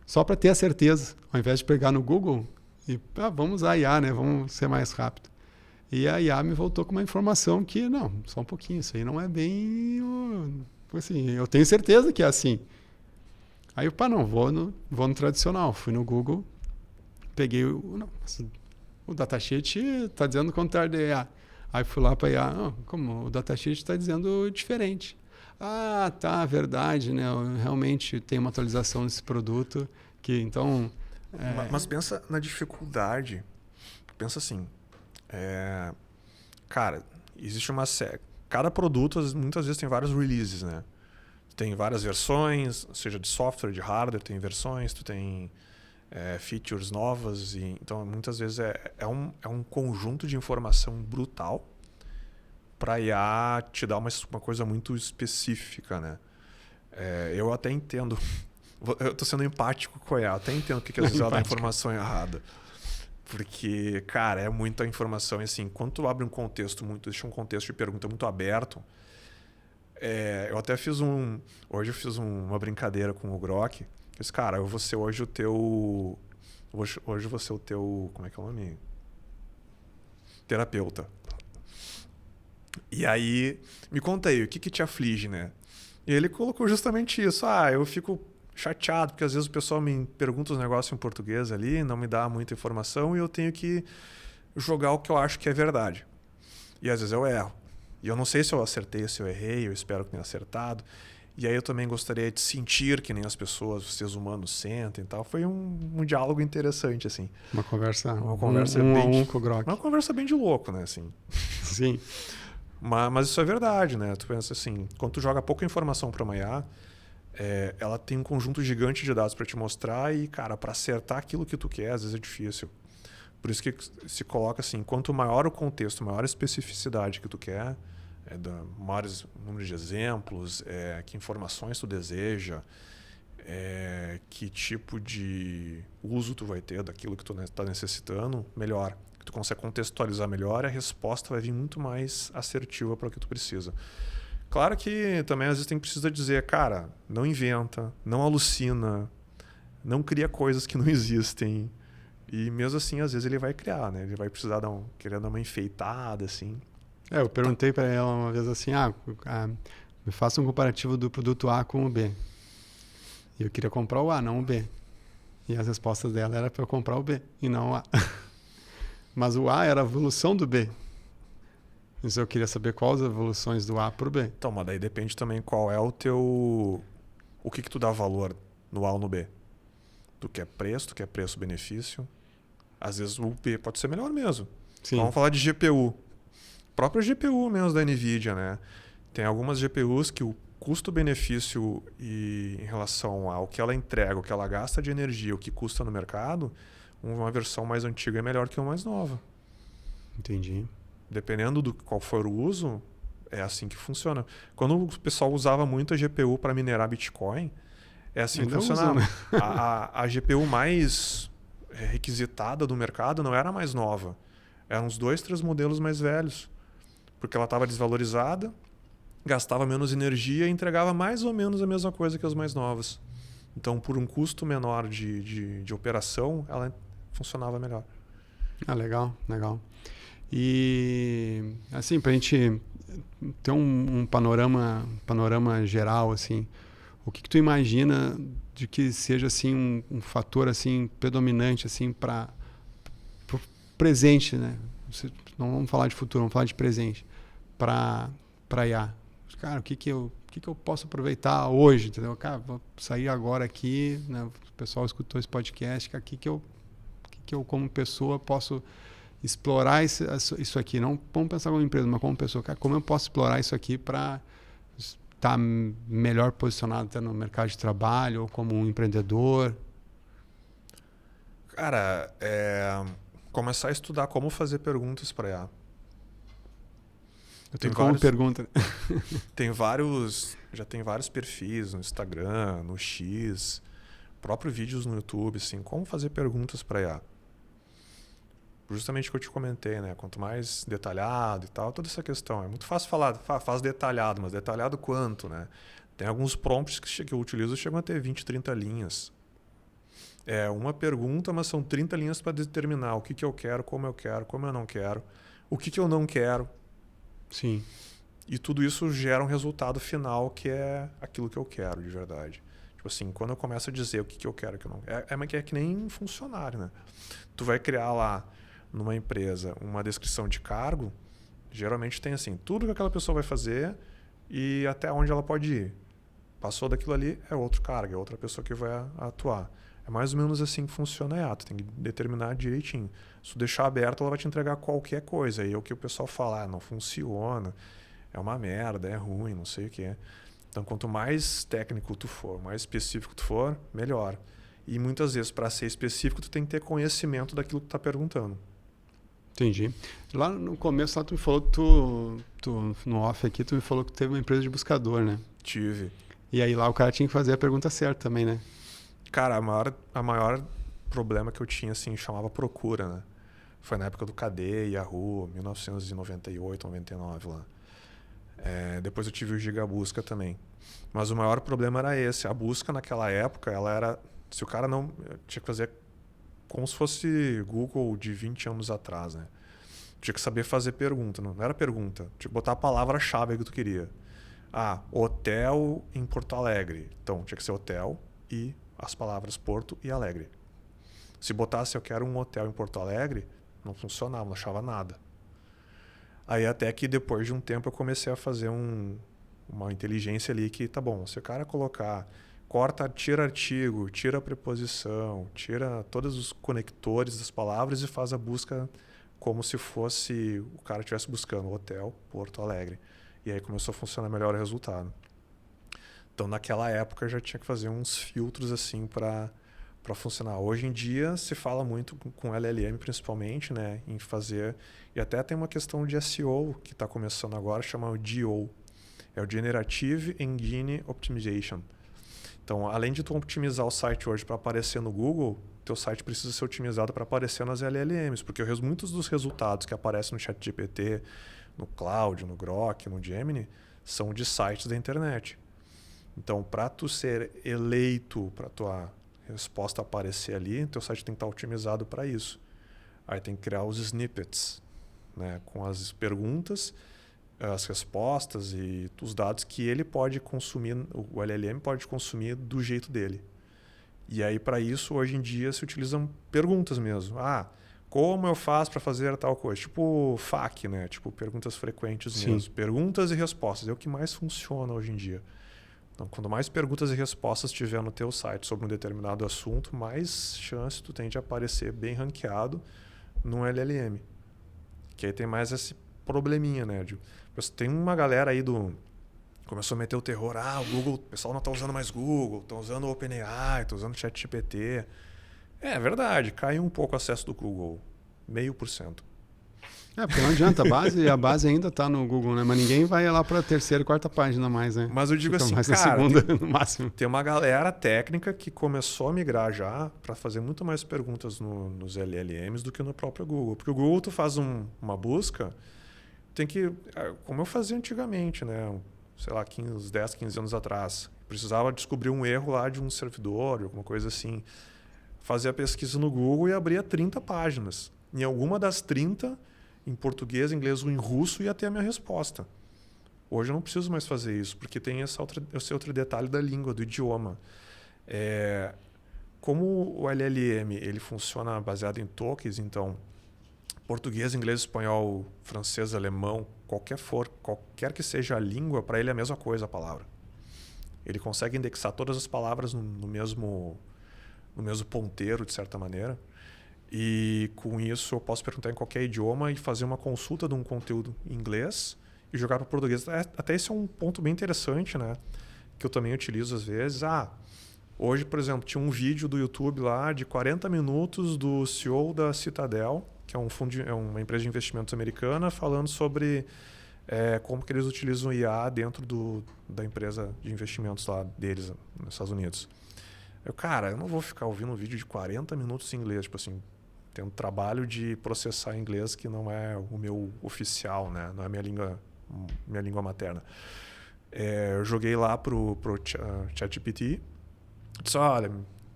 só para ter a certeza, ao invés de pegar no Google e vamos usar a IA, né? Vamos ser mais rápido. E a IA me voltou com uma informação que, não, só um pouquinho, isso aí não é bem... assim, eu tenho certeza que é assim. Aí eu, vou no tradicional. Fui no Google, peguei o datasheet, está dizendo o contrário da IA. Aí fui lá para IA, como o datasheet está dizendo diferente. Ah, tá, verdade, né? Eu realmente tem uma atualização desse produto que então... Mas pensa na dificuldade. Pensa assim, cara, existe uma série. Cada produto muitas vezes tem vários releases, né? Tem várias versões, seja de software, de hardware, tem versões, tu tem features novas. Então, muitas vezes é um conjunto de informação brutal para IA te dar uma coisa muito específica, né? Eu até entendo, eu estou sendo empático com a IA, até entendo que às vezes ela dá informação errada. Porque, cara, é muita informação. E assim, quando tu abre um contexto deixa um contexto de pergunta muito aberto. Eu até fiz hoje eu fiz uma brincadeira com o Grok. Eu disse, cara, eu vou ser hoje o teu... Hoje eu vou ser o teu... Como é que é o nome? Terapeuta. E aí, me conta aí, o que te aflige, né? E ele colocou justamente isso. Eu fico chateado, porque às vezes o pessoal me pergunta os negócios em português ali, não me dá muita informação e eu tenho que jogar o que eu acho que é verdade. E às vezes eu erro. E eu não sei se eu acertei, se eu errei, eu espero que tenha acertado. E aí eu também gostaria de sentir que nem as pessoas, os seres humanos sentem e tal. Foi um diálogo interessante, assim. Uma conversa bem com o Grok. Uma conversa bem de louco, né? Assim. Sim. Mas isso é verdade, né? Tu pensa assim, quando tu joga pouca informação para uma IA, ela tem um conjunto gigante de dados para te mostrar e, cara, para acertar aquilo que tu quer, às vezes é difícil. Por isso que se coloca assim, quanto maior o contexto, maior a especificidade que tu quer, maiores número de exemplos, que informações tu deseja, que tipo de uso tu vai ter daquilo que tu está necessitando, melhor. Tu consegue contextualizar melhor e a resposta vai vir muito mais assertiva para o que tu precisa. Claro que também às vezes precisa dizer, cara, não inventa, não alucina, não cria coisas que não existem. E mesmo assim, às vezes ele vai criar, né? Ele vai precisar querer dar uma enfeitada, assim. Eu perguntei para ela uma vez assim, me faça um comparativo do produto A com o B. E eu queria comprar o A, não o B. E as respostas dela era para eu comprar o B e não o A. Mas o A era a evolução do B. Então eu queria saber quais as evoluções do A para o B. Então, mas daí depende também qual é o teu... O que tu dá valor no A ou no B. Tu quer preço-benefício. Às vezes o B pode ser melhor mesmo. Sim. Vamos falar de GPU. Própria GPU mesmo da NVIDIA, né? Tem algumas GPUs que o custo-benefício em relação ao que ela entrega, o que ela gasta de energia, o que custa no mercado, uma versão mais antiga é melhor que uma mais nova. Entendi. Dependendo do qual for o uso, é assim que funciona. Quando o pessoal usava muito a GPU para minerar Bitcoin, é assim que funcionava. Né? A GPU mais requisitada do mercado não era a mais nova. Eram uns 2, 3 modelos mais velhos. Porque ela estava desvalorizada, gastava menos energia e entregava mais ou menos a mesma coisa que as mais novas. Então, por um custo menor de operação, ela funcionava melhor. Legal. E, assim, para a gente ter um panorama geral, assim, o que tu imagina de que seja assim, um fator assim, predominante assim, para o presente, né? Não vamos falar de futuro, vamos falar de presente. Para IA. Cara, o que eu posso aproveitar hoje? Entendeu? Cara, vou sair agora aqui, né? O pessoal escutou esse podcast, o que eu como pessoa posso explorar isso aqui? Não vamos pensar como empresa, mas como pessoa. Cara, como eu posso explorar isso aqui para estar melhor posicionado até no mercado de trabalho ou como um empreendedor? Cara, começar a estudar como fazer perguntas para IA. Eu tenho como pergunta. Já tem vários perfis no Instagram, no X, próprios vídeos no YouTube, assim, como fazer perguntas para IA. Justamente o que eu te comentei, né? Quanto mais detalhado e tal, toda essa questão. É muito fácil falar, faz detalhado, mas detalhado quanto, né? Tem alguns prompts que eu utilizo que chegam a ter 20, 30 linhas. É uma pergunta, mas são 30 linhas para determinar o que eu quero, como eu não quero, o que eu não quero. Sim. E tudo isso gera um resultado final que é aquilo que eu quero de verdade. Tipo assim, quando eu começo a dizer o que eu quero, o que eu não quero, é que nem um funcionário, né? Tu vai criar lá numa empresa uma descrição de cargo, Geralmente tem assim, tudo que aquela pessoa vai fazer e até onde ela pode ir. Passou daquilo ali, é outro cargo, é outra pessoa que vai atuar. É mais ou menos assim que funciona a IA. Tu tem que determinar direitinho. Se tu deixar aberto, ela vai te entregar qualquer coisa. Aí é o que o pessoal fala, não funciona, é uma merda, é ruim, não sei o que é. Então, quanto mais técnico tu for, mais específico tu for, melhor. E muitas vezes, para ser específico, tu tem que ter conhecimento daquilo que tu está perguntando. Entendi. Lá no começo, lá tu me falou que tu no off aqui, tu me falou que teve uma empresa de buscador, né? Tive. E aí lá o cara tinha que fazer a pergunta certa também, né? Cara, a maior problema que eu tinha, assim, chamava procura, né? Foi na época do KD, Yahoo, 1998, 99 lá. Depois eu tive o Gigabusca também. Mas o maior problema era esse. A busca naquela época, ela era... Se o cara não... Tinha que fazer como se fosse Google de 20 anos atrás, né? Tinha que saber fazer pergunta. Não era pergunta. Tinha que botar a palavra-chave que tu queria. Hotel em Porto Alegre. Então, tinha que ser hotel e as palavras Porto e Alegre. Se botasse eu quero um hotel em Porto Alegre, não funcionava, não achava nada. Aí até que depois de um tempo eu comecei a fazer uma inteligência ali que, tá bom, se o cara colocar, tira artigo, tira a preposição, tira todos os conectores das palavras e faz a busca como se fosse o cara estivesse buscando hotel Porto Alegre. E aí começou a funcionar melhor o resultado. Então, naquela época, eu já tinha que fazer uns filtros assim para funcionar. Hoje em dia, se fala muito com LLM, principalmente, né, em fazer... E até tem uma questão de SEO que está começando agora, chamado GO. É o Generative Engine Optimization. Então, além de tu optimizar o site hoje para aparecer no Google, teu site precisa ser otimizado para aparecer nas LLMs, porque muitos dos resultados que aparecem no ChatGPT, no Cloud, no Grok, no Gemini, são de sites da internet. Então, para tu ser eleito, para tua resposta aparecer ali, teu site tem que estar otimizado para isso. Aí tem que criar os snippets, né, com as perguntas, as respostas e os dados que ele pode consumir, o LLM pode consumir do jeito dele. E aí, para isso, hoje em dia, se utilizam perguntas mesmo. Como eu faço para fazer tal coisa? Tipo FAQ, né? Tipo perguntas frequentes mesmo. Sim. Perguntas e respostas. É o que mais funciona hoje em dia. Então, quanto mais perguntas e respostas tiver no teu site sobre um determinado assunto, mais chance tu tem de aparecer bem ranqueado no LLM. Que aí tem mais esse probleminha, né? Tem uma galera aí começou a meter o terror. O Google, o pessoal não está usando mais Google, estão usando o OpenAI, estão usando o ChatGPT. É verdade, caiu um pouco o acesso do Google, 0,5%. Porque não adianta, a base ainda está no Google, né? Mas ninguém vai lá para a terceira e quarta página mais, né? Mas eu digo assim, mais cara, na segunda, no máximo. Tem uma galera técnica que começou a migrar já para fazer muito mais perguntas nos LLMs do que no próprio Google. Porque o Google, tu faz uma busca, tem que, como eu fazia antigamente, né? Sei lá, 10, 15 anos atrás. Precisava descobrir um erro lá de um servidor, alguma coisa assim. Fazia a pesquisa no Google e abria 30 páginas. Em alguma das 30, em português, inglês ou em russo, ia ter a minha resposta. Hoje eu não preciso mais fazer isso, porque tem esse outro detalhe da língua, do idioma. Como o LLM ele funciona baseado em tokens, então, português, inglês, espanhol, francês, alemão, qualquer que seja a língua, para ele é a mesma coisa a palavra. Ele consegue indexar todas as palavras no mesmo ponteiro, de certa maneira. E com isso eu posso perguntar em qualquer idioma e fazer uma consulta de um conteúdo em inglês e jogar para português. Até esse é um ponto bem interessante, né? Que eu também utilizo às vezes. Hoje, por exemplo, tinha um vídeo do YouTube lá de 40 minutos do CEO da Citadel, que é uma empresa de investimentos americana, falando sobre como que eles utilizam IA dentro da empresa de investimentos lá deles nos Estados Unidos. Eu não vou ficar ouvindo um vídeo de 40 minutos em inglês, tipo assim, tem um trabalho de processar inglês que não é o meu oficial, né? Não é minha língua materna. Eu joguei lá pro ChatGPT, disse, olha,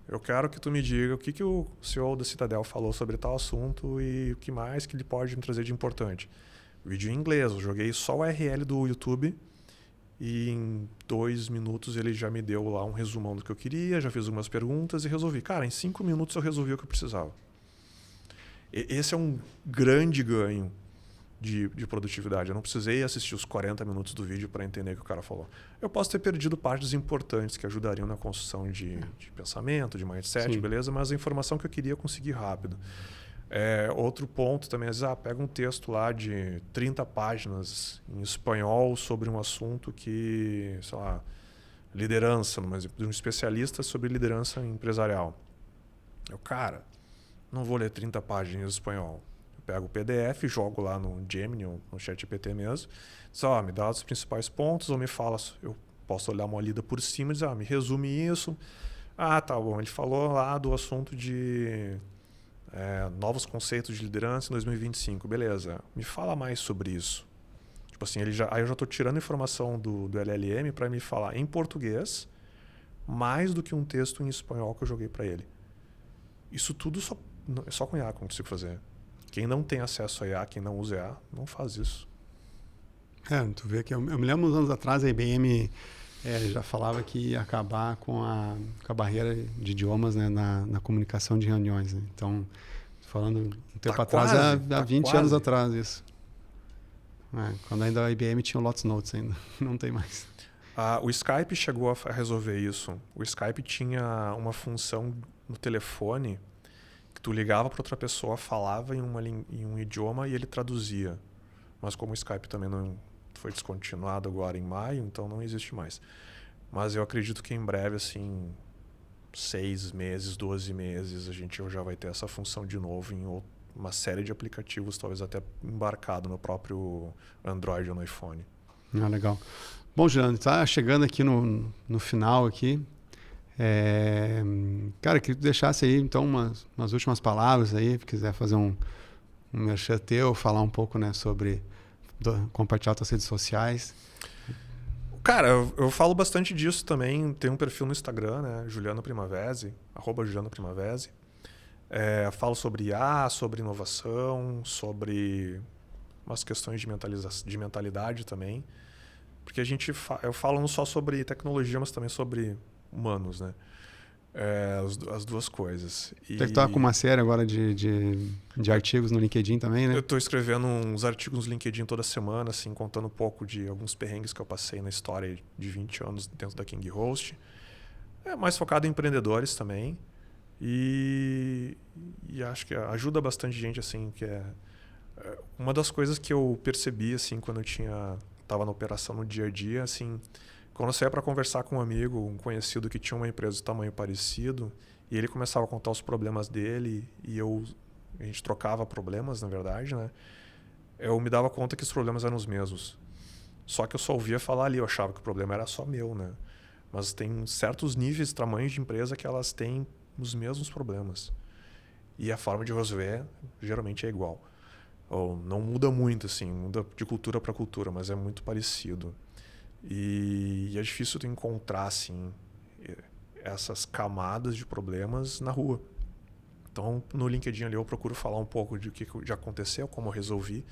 eu quero que tu me diga o que o CEO da Citadel falou sobre tal assunto e o que mais que ele pode me trazer de importante. Vídeo em inglês, eu joguei só o URL do YouTube e em 2 minutos ele já me deu lá um resumão do que eu queria, já fiz algumas perguntas e resolvi. Cara, em 5 minutos eu resolvi o que eu precisava. Esse é um grande ganho de produtividade. Eu não precisei assistir os 40 minutos do vídeo para entender o que o cara falou. Eu posso ter perdido partes importantes que ajudariam na construção de pensamento, de mindset, beleza? Mas a informação que eu queria eu consegui rápido. Outro ponto também, às vezes, pega um texto lá de 30 páginas em espanhol sobre um assunto que, sei lá, liderança, mas de um especialista sobre liderança empresarial. Cara, não vou ler 30 páginas em espanhol. Pego o PDF, jogo lá no Gemini ou no ChatGPT mesmo. Me dá os principais pontos ou me fala, eu posso olhar uma lida por cima e dizer, me resume isso. Tá bom, ele falou lá do assunto de novos conceitos de liderança em 2025. Beleza, me fala mais sobre isso. Tipo assim, aí eu já estou tirando informação do LLM para me falar em português mais do que um texto em espanhol que eu joguei para ele. Isso tudo só com IA que eu consigo fazer. Quem não tem acesso a IA, quem não usa IA, não faz isso. Tu vê que eu me lembro uns anos atrás, a IBM já falava que ia acabar com a barreira de idiomas, né, na comunicação de reuniões. Né? Então, falando um tempo atrás, há 20 anos atrás isso. Quando ainda a IBM tinha o Lotus Notes ainda, não tem mais. O Skype chegou a resolver isso. O Skype tinha uma função no telefone que tu ligava para outra pessoa, falava em um idioma e ele traduzia. Mas como o Skype também não foi descontinuado agora em maio, então não existe mais. Mas eu acredito que em breve, assim, 6 meses, 12 meses, a gente já vai ter essa função de novo em uma série de aplicativos, talvez até embarcado no próprio Android ou no iPhone. Legal. Bom, Juliano, está chegando aqui no final aqui. Cara, queria que tu deixasse aí então umas últimas palavras aí, se quiser fazer um merchan teu, falar um pouco, né, sobre compartilhar tuas redes sociais. Cara, eu falo bastante disso também. Tem um perfil no Instagram, né, Juliano Primavesi, @JulianoPrimavesi. Falo sobre IA, sobre inovação, sobre umas questões de mentalidade também. Porque eu falo não só sobre tecnologia, mas também sobre humanos, né? As duas coisas. Você está com uma série agora de artigos no LinkedIn também, né? Eu estou escrevendo uns artigos no LinkedIn toda semana, assim, contando um pouco de alguns perrengues que eu passei na história de 20 anos dentro da KingHost. Mais focado em empreendedores também. E acho que ajuda bastante gente, assim, que uma das coisas que eu percebi, assim, quando eu estava na operação no dia a dia, assim, quando eu saía para conversar com um amigo, um conhecido que tinha uma empresa de tamanho parecido, e ele começava a contar os problemas dele, e a gente trocava problemas, na verdade, né? Eu me dava conta que os problemas eram os mesmos. Só que eu só ouvia falar ali, eu achava que o problema era só meu, né? Mas tem certos níveis, tamanhos de empresa que elas têm os mesmos problemas. E a forma de resolver geralmente é igual. Ou não muda muito, assim, muda de cultura para cultura, mas é muito parecido. E é difícil tu encontrar, assim, essas camadas de problemas na rua. Então, no LinkedIn ali eu procuro falar um pouco de o que já aconteceu, como eu resolvi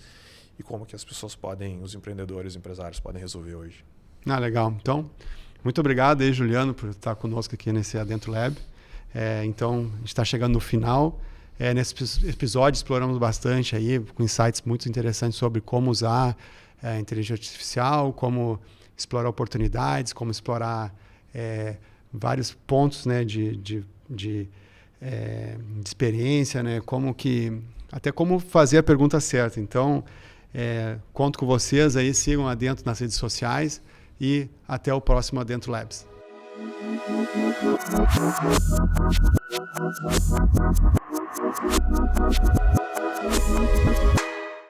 e como que as pessoas os empreendedores, empresários podem resolver hoje. Legal. Então, muito obrigado aí, Juliano, por estar conosco aqui nesse Adentro Lab. Então, a gente está chegando no final. Nesse episódio exploramos bastante aí, com insights muito interessantes sobre como usar a inteligência artificial, como explorar oportunidades, como explorar vários pontos, né, de experiência, né, até como fazer a pergunta certa. Então, conto com vocês aí, sigam Adentro nas redes sociais e até o próximo Adentro Labs.